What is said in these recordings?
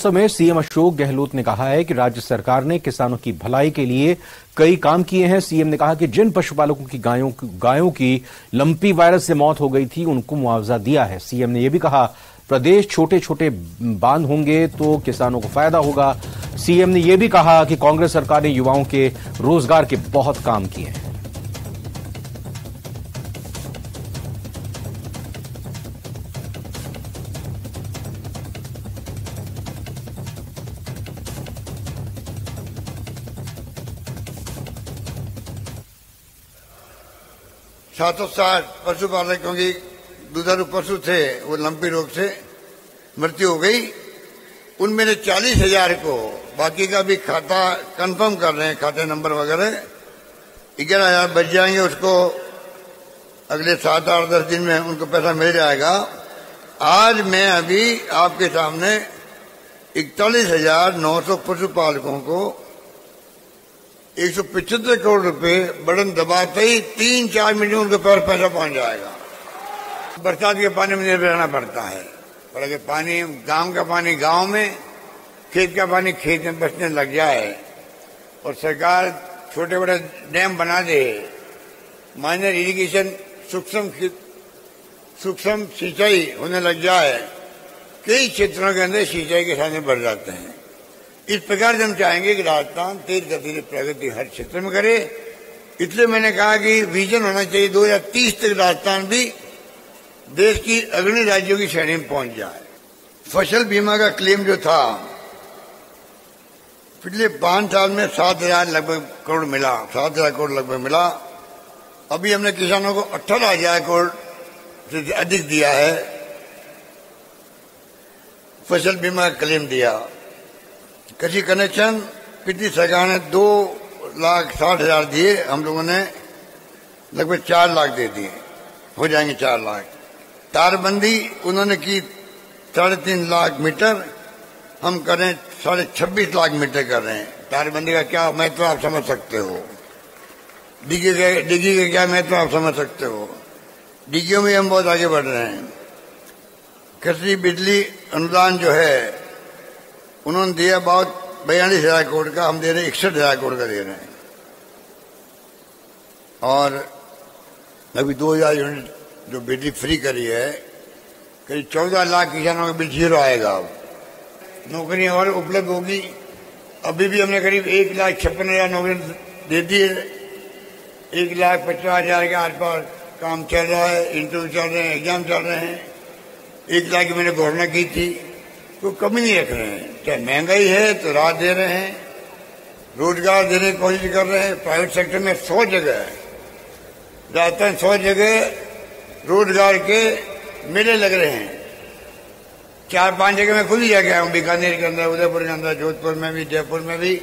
में सीएम अशोक गहलोत ने कहा है कि राज्य सरकार ने किसानों की भलाई के लिए कई काम किए हैं। सीएम ने कहा कि जिन पशुपालकों की गायों की लंपी वायरस से मौत हो गई थी उनको मुआवजा दिया है। सीएम ने यह भी कहा प्रदेश छोटे छोटे बांध होंगे तो किसानों को फायदा होगा। सीएम ने यह भी कहा कि कांग्रेस सरकार ने युवाओं के रोजगार के बहुत काम किए हैं। सातों 60 पशुपालकों की दुधारू पशु थे वो लंपी रोग से मृत्यु हो गई। उनमें से 40,000 को बाकी का भी खाता कंफर्म कर रहे हैं, खाते नंबर वगैरह 11,000 बच जाएंगे। उसको अगले 7, 8, 10 दिन में उनको पैसा मिल जाएगा। आज मैं अभी आपके सामने 41,900 पशुपालकों को 175 करोड़ रुपए बटन दबाते ही 3-4 मिनट में उनके पास पैसा पहुंच जाएगा। बरसात के पानी में निर्भर रहना पड़ता है, पर अगर पानी गांव का पानी गांव में, खेत का पानी खेत में बचने लग जाए और सरकार छोटे बड़े डैम बना दे, माइनर इरिगेशन सूक्ष्म सिंचाई होने लग जाए, कई क्षेत्रों के अंदर सिंचाई के साधन बढ़ जाते हैं। इस प्रकार से हम चाहेंगे कि राजस्थान तेज गति से प्रगति हर क्षेत्र में करे। इसलिए मैंने कहा कि विजन होना चाहिए 2030 तक राजस्थान भी देश की अग्रणी राज्यों की श्रेणी में पहुंच जाए। फसल बीमा का क्लेम जो था पिछले 5 साल में 7,000 लगभग करोड़ मिला, 7,000 करोड़ लगभग मिला। अभी हमने किसानों को 18,000 करोड़ से अधिक दिया है, फसल बीमा का क्लेम दिया। कृषि कनेक्शन पिछली सरकार ने 2,60,000 दिए, हम लोगों ने लगभग 4 लाख दे दिए, हो जाएंगे 4 लाख। तारबंदी उन्होंने की 3.5 लाख मीटर, हम कर रहे हैं 26.5 लाख मीटर कर रहे हैं। तारबंदी का क्या महत्व आप समझ सकते हो, डिग्गी का क्या महत्व आप समझ सकते हो। डिग्गियों में हम बहुत आगे बढ़ रहे हैं। कृषि बिजली अनुदान जो है उन्होंने दिया बहुत 42,000 करोड़ का, हम दे रहे हैं 61,000 करोड़ का दे रहे हैं। और अभी 2,000 यूनिट जो बिजली फ्री करी है, करीब 14 लाख किसानों का बिल जीरो आएगा। अब नौकरियां और उपलब्ध होगी। अभी भी हमने करीब 1,56,000 नौकरी दे दी है। 1,50,000 के आसपास काम चल रहा है, इंटरव्यू चल रहे हैं, एग्जाम चल रहे हैं। 1 लाख की मैंने घोषणा की थी, तो कमी नहीं रख रहे हैं। चाहे महंगाई है तो राहत दे रहे हैं, रोजगार देने की कोशिश कर रहे हैं। प्राइवेट सेक्टर में 100 जगह राजस्थान 100 जगह रोजगार के मेले लग रहे हैं। 4-5 जगह मैं खुद ही जाके आया हूँ, बीकानेर के अंदर, उदयपुर के अंदर, जोधपुर में भी, जयपुर में भी।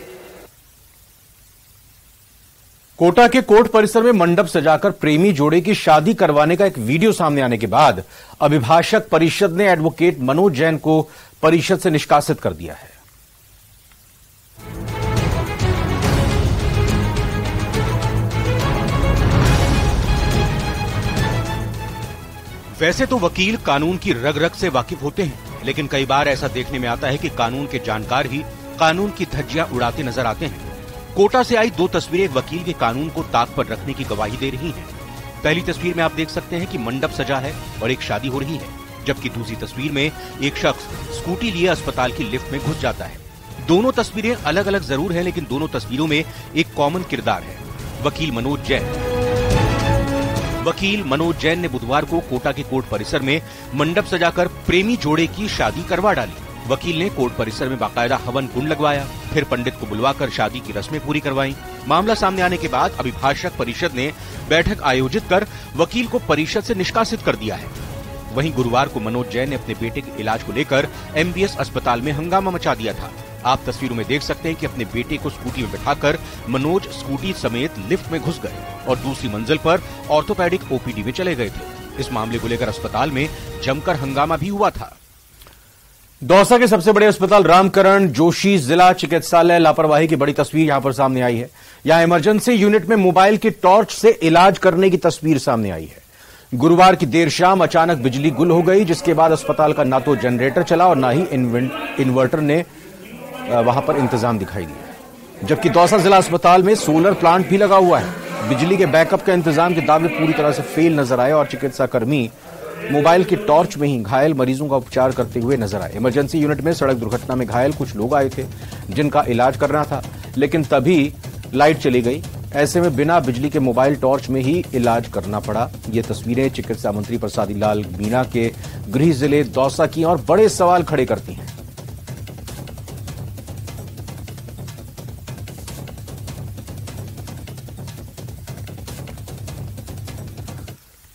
कोटा के कोर्ट परिसर में मंडप सजाकर प्रेमी जोड़े की शादी करवाने का एक वीडियो सामने आने के बाद अभिभाषक परिषद ने एडवोकेट मनोज जैन को परिषद से निष्कासित कर दिया है। वैसे तो वकील कानून की रग रग से वाकिफ होते हैं, लेकिन कई बार ऐसा देखने में आता है कि कानून के जानकार ही कानून की धज्जियां उड़ाते नजर आते हैं। कोटा से आई 2 तस्वीरें एक वकील के कानून को ताक पर रखने की गवाही दे रही हैं। पहली तस्वीर में आप देख सकते हैं कि मंडप सजा है और एक शादी हो रही है, जबकि दूसरी तस्वीर में एक शख्स स्कूटी लिए अस्पताल की लिफ्ट में घुस जाता है। दोनों तस्वीरें अलग अलग जरूर हैं, लेकिन दोनों तस्वीरों में एक कॉमन किरदार है, वकील मनोज जैन। वकील मनोज जैन ने बुधवार को कोटा के कोर्ट परिसर में मंडप सजाकर प्रेमी जोड़े की शादी करवा डाली। वकील ने कोर्ट परिसर में बाकायदा हवन कुंड लगवाया, फिर पंडित को बुलवाकर शादी की रस्में पूरी करवाई। मामला सामने आने के बाद अभिभाषक परिषद ने बैठक आयोजित कर वकील को परिषद से निष्कासित कर दिया है। वहीं गुरुवार को मनोज जैन ने अपने बेटे के इलाज को लेकर MBS अस्पताल में हंगामा मचा दिया था। आप तस्वीरों में देख सकते हैं कि अपने बेटे को स्कूटी में बिठाकर मनोज स्कूटी समेत लिफ्ट में घुस गए और दूसरी मंजिल पर ऑर्थोपेडिक OPD में चले गए थे। इस मामले को लेकर अस्पताल में जमकर हंगामा भी हुआ था। दौसा के सबसे बड़े अस्पताल रामकरण जोशी जिला चिकित्सालय लापरवाही की बड़ी तस्वीर यहां पर सामने आई है। यहां इमरजेंसी यूनिट में मोबाइल की टॉर्च से इलाज करने की तस्वीर सामने आई है। गुरुवार की देर शाम अचानक बिजली गुल हो गई, जिसके बाद अस्पताल का ना तो जनरेटर चला और ना ही इन्वर्टर ने वहां पर इंतजाम दिखाई दिया। जबकि दौसा जिला अस्पताल में सोलर प्लांट भी लगा हुआ है। बिजली के बैकअप का इंतजाम के दावे पूरी तरह से फेल नजर आए और चिकित्सा कर्मी मोबाइल की टॉर्च में ही घायल मरीजों का उपचार करते हुए नजर आए। इमरजेंसी यूनिट में सड़क दुर्घटना में घायल कुछ लोग आए थे जिनका इलाज करना था, लेकिन तभी लाइट चली गई। ऐसे में बिना बिजली के मोबाइल टॉर्च में ही इलाज करना पड़ा। ये तस्वीरें चिकित्सा मंत्री प्रसादी लाल मीणा के गृह जिले दौसा की और बड़े सवाल खड़े करती हैं।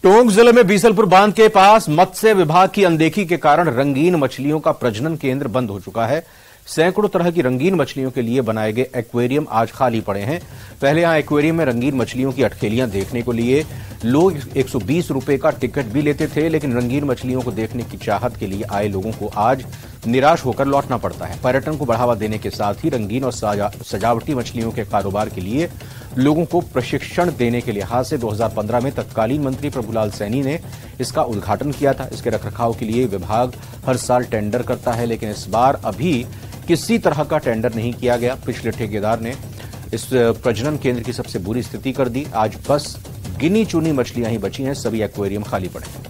टोंक जिले में बीसलपुर बांध के पास मत्स्य विभाग की अनदेखी के कारण रंगीन मछलियों का प्रजनन केंद्र बंद हो चुका है। सैकड़ों तरह की रंगीन मछलियों के लिए बनाए गए एक्वेरियम आज खाली पड़े हैं। पहले यहां एक्वेरियम में रंगीन मछलियों की अटखेलियां देखने को लिए लोग 120 रुपए का टिकट भी लेते थे, लेकिन रंगीन मछलियों को देखने की चाहत के लिए आए लोगों को आज निराश होकर लौटना पड़ता है। पर्यटन को बढ़ावा देने के साथ ही रंगीन और सजावटी मछलियों के कारोबार के लिए लोगों को प्रशिक्षण देने के लिहाज से 2015 में तत्कालीन मंत्री प्रभुलाल सैनी ने इसका उद्घाटन किया था। इसके रखरखाव के लिए विभाग हर साल टेंडर करता है, लेकिन इस बार अभी किसी तरह का टेंडर नहीं किया गया। पिछले ठेकेदार ने इस प्रजनन केंद्र की सबसे बुरी स्थिति कर दी। आज बस गिनी चुनी मछलियां ही बची हैं, सभी एक्वेरियम खाली पड़े हैं।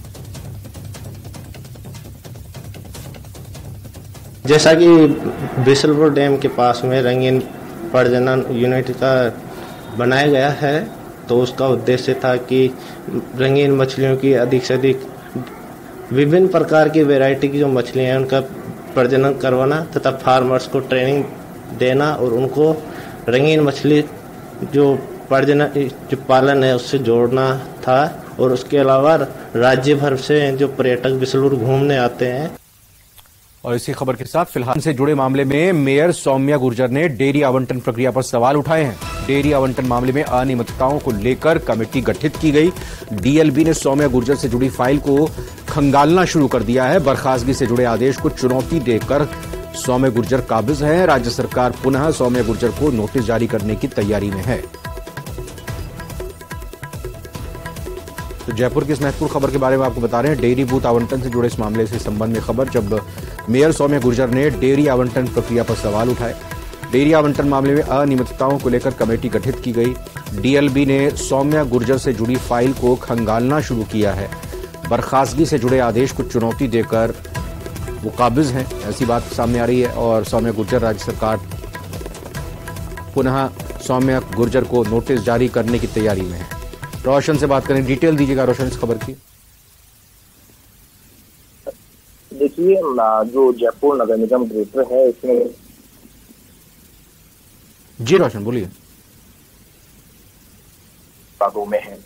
जैसा कि बीसलपुर डैम के पास में रंगीन प्रजनन यूनिट का बनाया गया है, तो उसका उद्देश्य था कि रंगीन मछलियों की अधिक से अधिक विभिन्न प्रकार की वैरायटी की जो मछलियां हैं उनका प्रजनन करवाना तथा फार्मर्स को ट्रेनिंग देना और उनको रंगीन मछली जो पालन है उससे जोड़ना था। और उसके अलावा राज्य भर से जो पर्यटक बीसलपुर घूमने आते हैं। और इसी खबर के साथ फिलहाल से जुड़े मामले में मेयर सौम्या गुर्जर ने डेयरी आवंटन प्रक्रिया पर सवाल उठाए हैं। डेयरी आवंटन मामले में अनियमितताओं को लेकर कमेटी गठित की गई। डीएलबी ने सौम्या गुर्जर से जुड़ी फाइल को खंगालना शुरू कर दिया है। बर्खास्तगी से जुड़े आदेश को चुनौती देकर सौम्या गुर्जर काबिज है। राज्य सरकार पुनः सौम्या गुर्जर को नोटिस जारी करने की तैयारी में है। तो जयपुर की इस महत्वपूर्ण खबर के बारे में आपको बता रहे हैं। डेयरी बूथ आवंटन से जुड़े इस मामले से संबंध में खबर, जब मेयर सौम्या गुर्जर ने डेयरी आवंटन प्रक्रिया पर सवाल उठाए। डेयरी आवंटन मामले में अनियमितताओं को लेकर कमेटी गठित की गई। डीएलबी ने सौम्या गुर्जर से जुड़ी फाइल को खंगालना शुरू किया है। बर्खास्तगी से जुड़े आदेश को चुनौती देकर वो काबिज हैं, ऐसी बात सामने आ रही है। और सौम्या गुर्जर, राज्य सरकार पुनः सौम्या गुर्जर को नोटिस जारी करने की तैयारी में है। रोशन से बात करें, डिटेल दीजिएगा रोशन इस खबर की। देखिए, जो जयपुर नगर निगम ग्रेटर है इसमें जी रोशन बोलिए। में है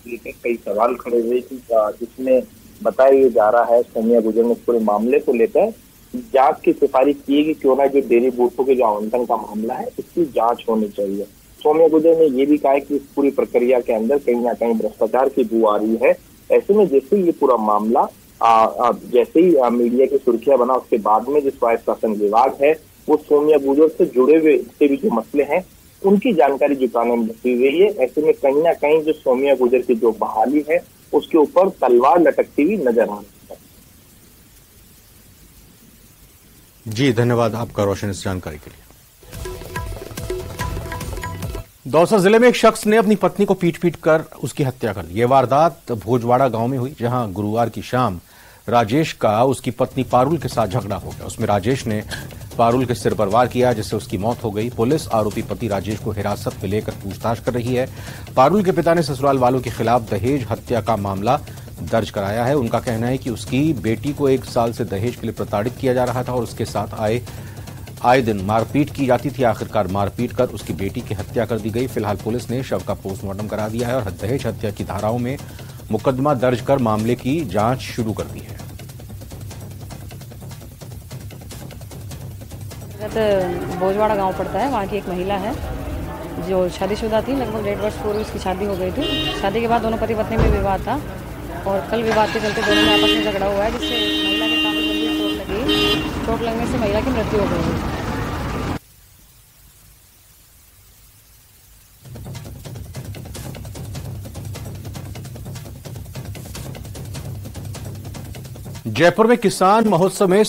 कई सवाल खड़े हुए जिसमें बताया जा रहा है सौम्या गुर्जर ने पूरे मामले को लेकर जांच की सिफारिश की है कि क्यों ना जो डेयरी बूथों के जो आवंटन का मामला है इसकी जांच होनी चाहिए। सौम्या गुर्जर ने ये भी कहा है कि इस पूरी प्रक्रिया के अंदर कहीं ना कहीं भ्रष्टाचार की बू आ रही है। ऐसे में जैसे ये पूरा मामला जैसे ही मीडिया की सुर्खियां बना, उसके बाद में जो स्वायत्त शासन विभाग है वो सौम्या गुर्जर से जुड़े हुए जितने भी जो मसले हैं उनकी जानकारी जुटाने में लगी हुई है। ऐसे में कहीं ना कहीं जो सौम्या गुर्जर की जो बहाली है उसके ऊपर तलवार लटकती हुई नजर आ रही है। जी धन्यवाद आपका रोशन इस जानकारी के लिए। दौसा जिले में एक शख्स ने अपनी पत्नी को पीट कर उसकी हत्या कर दी। यह वारदात भोजवाड़ा गांव में हुई, जहां गुरुवार की शाम राजेश का उसकी पत्नी पारुल के साथ झगड़ा हो गया। उसमें राजेश ने पारुल के सिर पर वार किया, जिससे उसकी मौत हो गई। पुलिस आरोपी पति राजेश को हिरासत में लेकर पूछताछ कर रही है। पारुल के पिता ने ससुराल वालों के खिलाफ दहेज हत्या का मामला दर्ज कराया है। उनका कहना है कि उसकी बेटी को 1 साल से दहेज के लिए प्रताड़ित किया जा रहा था और उसके साथ आए दिन मारपीट की जाती थी। आखिरकार मारपीट कर उसकी बेटी की हत्या कर दी गई। फिलहाल पुलिस ने शव का पोस्टमार्टम करा दिया है और दहेज हत्या की धाराओं में मुकदमा दर्ज कर मामले की जांच शुरू कर दी है। भोजवाड़ा गांव पड़ता है, वहाँ की एक महिला है जो शादीशुदा थी। लगभग 1.5 वर्ष पूर्व उसकी शादी हो गई थी। शादी के बाद दोनों पति पत्नी में विवाद था और कल विवाद के चलते दोनों में आपस में झगड़ा हुआ है, जिससे महिला के काफी गंभीर चोट लगी। चोट लगने से महिला की मृत्यु हो गई। जयपुर में किसान महोत्सव में